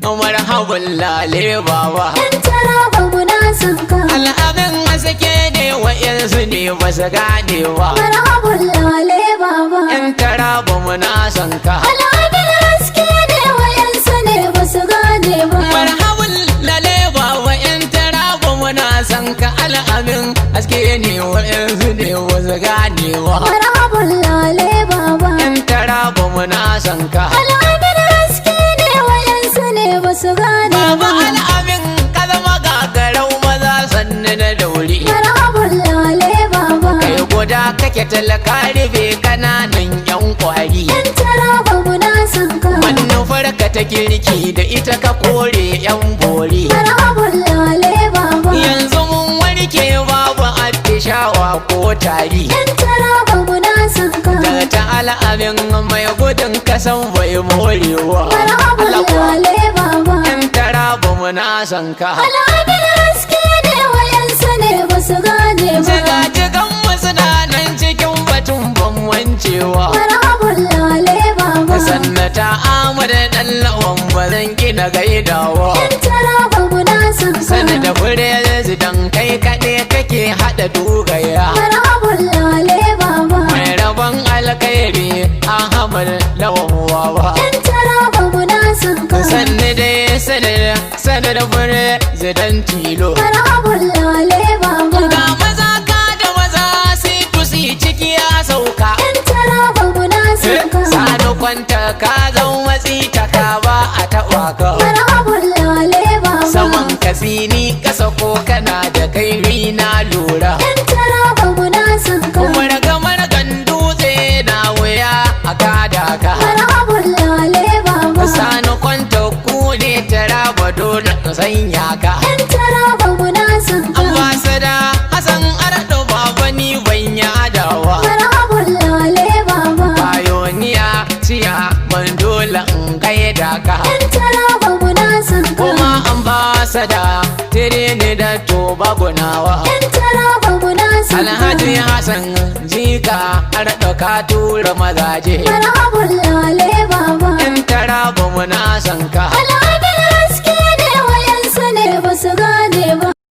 marhaban lale baba. Yan taraba muna son ka. Al'amin haske ne wa'yansu ne ba su gane ba. Marhaban lale baba. Yan taraba muna son ka. Al'amin haske ne wa'yansu ne ba su gane ba. Marhaban lale baba. Yan taraba muna son ka. Al'amin haske ne wa'yansu ne ba su gane ba. Marhaban lale baba. Yan taraba muna son ka. Al'amin haske ne wa'yansu ne ba su gane Baba ba. al'amin ka zama gagarau maza sannu na dauri. Marhaban lale baba. Kai guda kake talaka rufe kananan yan kwari. Yan taraba muna son ka. Manufar ka ta kirki da ita ka kore yan bori. Marhaban lale baba. Yanzu mun warke babu attishawa ko tari. Yan taraba muna son ka. Daga ta al'amin mai gudun kasan bai morewa. Marhaban lale baba. Yan taraba muna son ka. Al'amin haske ne wa'yansu ne ba su gane ba. Jigajigan wasu na nan cikin batun ban wancewa. Marhaban lale baba. Sannata Amadu dan lawan ba zan gina gaidawa. Yan taraba muna son ka. Sana da fure zidan kai kaɗai kake haɗa dogaya. Marhaban lale baba. Mai rabon alkhairi Ahmad lawan wawa. Yan taraba muna son ka. Sanni dai sanar da fure zidan tilo. Marhaban lale baba. Ga maza ka da maza sai tusi ciki ya sauka. Yan taraba muna son ka. Sani kwanta ka zan matsi ta ka ba a taɓa ka. Marhaban lale baba. Saman kasini kasa ko kana da kairi na lura. Yan taraba muna son ka. Margamar dutse na wuya a kada ka. Marhaban lale baba. Sani kwanta ku ne taraba dole ka sanya ka. Yan taraba muna son ka. Ambasada Hassan Ardo baba ni ban yadawa. Marhaban lale baba. Payoniya ciya ban dole in gaida ka. Yan taraba muna son ka. Kuma ambasada tire ne da toba gunawa. Yan taraba muna son ka. Alhaji Hassan jika Ardo ka tura mazaje. Marhaban lale baba. Yan taraba muna son ka. Al'amin